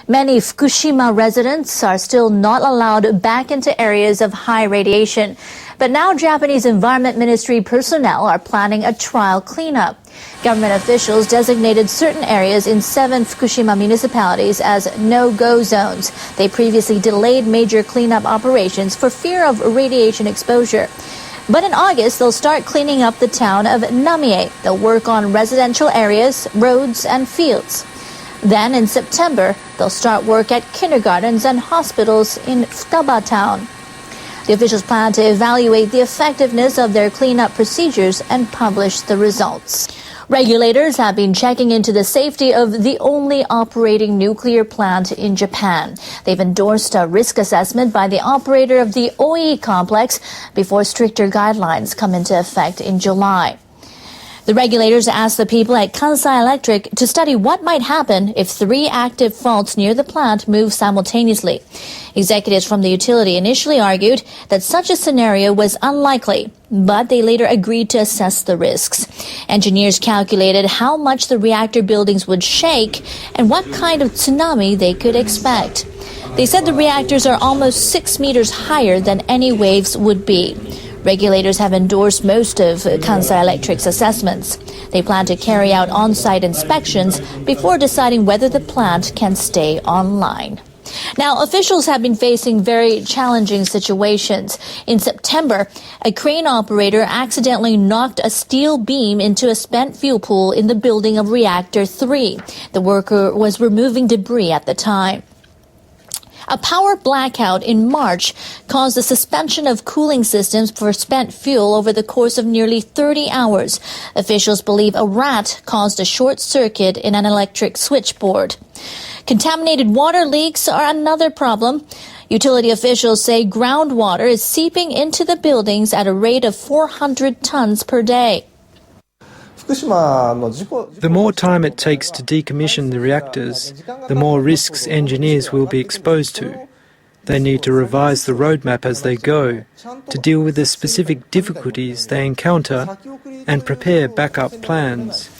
Many Fukushima residents are still not allowed back into areas of high radiation. But now Japanese Environment Ministry personnel are planning a trial cleanup. Government officials designated certain areas in 7 Fukushima municipalities as no-go zones. They previously delayed major cleanup operations for fear of radiation exposure. But in August, they'll start cleaning up the town of Namie. They'll work on residential areas, roads, and fields. Then in September, they'll start work at kindergartens and hospitals in Futaba town. The officials plan to evaluate the effectiveness of their cleanup procedures and publish the results. Regulators have been checking into the safety of the only operating nuclear plant in Japan. They've endorsed a risk assessment by the operator of the OE complex before stricter guidelines come into effect in July. The regulators asked the people at Kansai Electric to study what might happen if 3 active faults near the plant move simultaneously. Executives from the utility initially argued that such a scenario was unlikely, but they later agreed to assess the risks. Engineers calculated how much the reactor buildings would shake and what kind of tsunami they could expect. They said the reactors are almost 6 meters higher than any waves would be. Regulators have endorsed most of Kansai Electric's assessments. They plan to carry out on-site inspections before deciding whether the plant can stay online. Now, officials have been facing very challenging situations. In September, a crane operator accidentally knocked a steel beam into a spent fuel pool in the building of Reactor 3. The worker was removing debris at the time. A power blackout in March caused the suspension of cooling systems for spent fuel over the course of nearly 30 hours. Officials believe a rat caused a short circuit in an electric switchboard. Contaminated water leaks are another problem. Utility officials say groundwater is seeping into the buildings at a rate of 400 tons per day. The more time it takes to decommission the reactors, the more risks engineers will be exposed to. They need to revise the roadmap as they go to deal with the specific difficulties they encounter and prepare backup plans.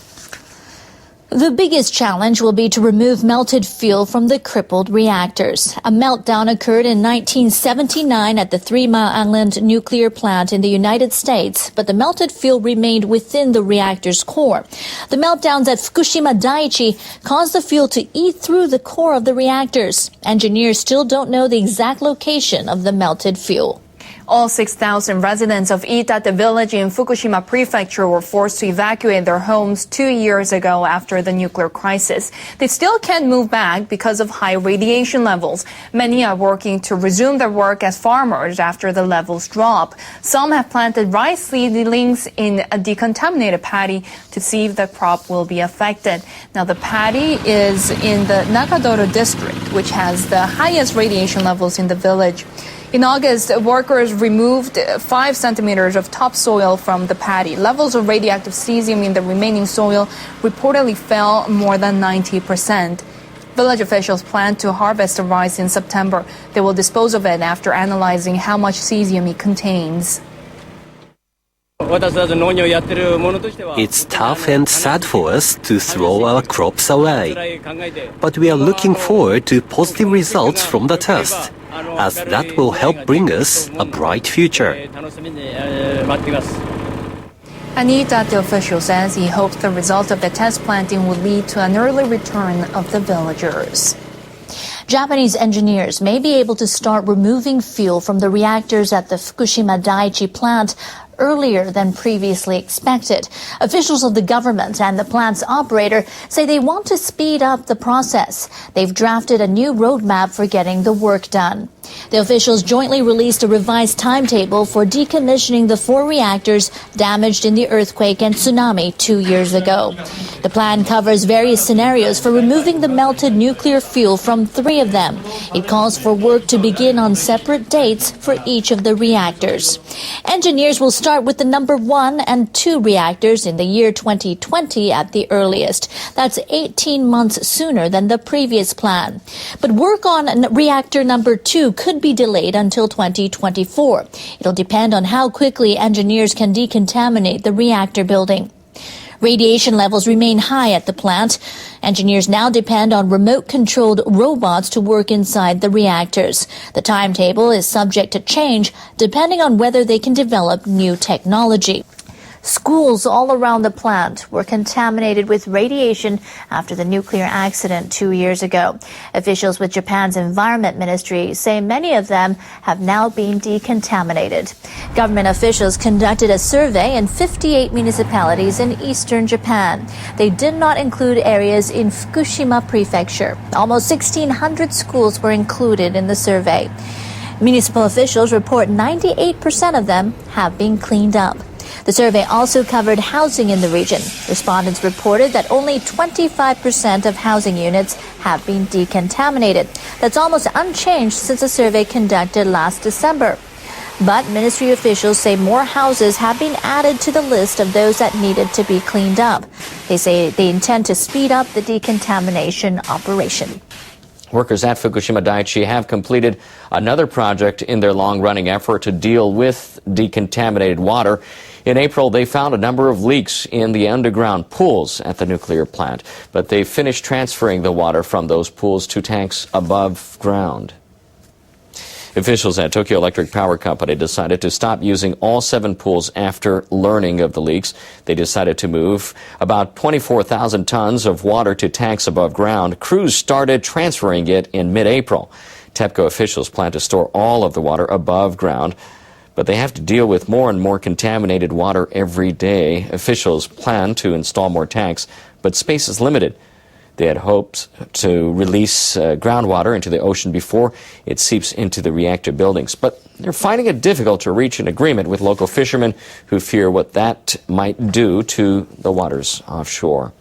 The biggest challenge will be to remove melted fuel from the crippled reactors. A meltdown occurred in 1979 at the 3 Mile Island nuclear plant in the United States, but the melted fuel remained within the reactor's core. The meltdowns at Fukushima Daiichi caused the fuel to eat through the core of the reactors. Engineers still don't know the exact location of the melted fuel. All 6,000 residents of Iitate village in Fukushima Prefecture were forced to evacuate their homes 2 years ago after the nuclear crisis. They still can't move back because of high radiation levels. Many are working to resume their work as farmers after the levels drop. Some have planted rice seedlings in a decontaminated paddy to see if the crop will be affected. Now, the paddy is in the Nakadoro district, which has the highest radiation levels in the village. In August, workers removed 5 centimeters of topsoil from the paddy. Levels of radioactive cesium in the remaining soil reportedly fell more than 90%. Village officials plan to harvest the rice in September. They will dispose of it after analyzing how much cesium it contains. It's tough and sad for us to throw our crops away. But we are looking forward to positive results from the test, as that will help bring us a bright future. Anita, the official, says he hopes the result of the test planting will lead to an early return of the villagers. Japanese engineers may be able to start removing fuel from the reactors at the Fukushima Daiichi plant earlier than previously expected. Officials of the government and the plant's operator say they want to speed up the process. They've drafted a new roadmap for getting the work done. The officials jointly released a revised timetable for decommissioning the 4 reactors damaged in the earthquake and tsunami 2 years ago. The plan covers various scenarios for removing the melted nuclear fuel from 3 of them. It calls for work to begin on separate dates for each of the reactors. Engineers will start with the number 1 and 2 reactors in the year 2020 at the earliest. That's 18 months sooner than the previous plan. But work on reactor number 2 could be delayed until 2024. It'll depend on how quickly engineers can decontaminate the reactor building. Radiation levels remain high at the plant. Engineers now depend on remote-controlled robots to work inside the reactors. The timetable is subject to change depending on whether they can develop new technology. Schools all around the plant were contaminated with radiation after the nuclear accident 2 years ago. Officials with Japan's Environment Ministry say many of them have now been decontaminated. Government officials conducted a survey in 58 municipalities in eastern Japan. They did not include areas in Fukushima Prefecture. Almost 1,600 schools were included in the survey. Municipal officials report 98% of them have been cleaned up. The survey also covered housing in the region. Respondents reported that only 25% of housing units have been decontaminated. That's almost unchanged since a survey conducted last December. But ministry officials say more houses have been added to the list of those that needed to be cleaned up. They say they intend to speed up the decontamination operation. Workers at Fukushima Daiichi have completed another project in their long-running effort to deal with decontaminated water. In April, they found a number of leaks in the underground pools at the nuclear plant, but they finished transferring the water from those pools to tanks above ground. Officials at Tokyo Electric Power Company decided to stop using all 7 pools after learning of the leaks. They decided to move about 24,000 tons of water to tanks above ground. Crews started transferring it in mid-April. TEPCO officials plan to store all of the water above ground, but they have to deal with more and more contaminated water every day. Officials plan to install more tanks, but space is limited. They had hoped to release groundwater into the ocean before it seeps into the reactor buildings. But they're finding it difficult to reach an agreement with local fishermen who fear what that might do to the waters offshore.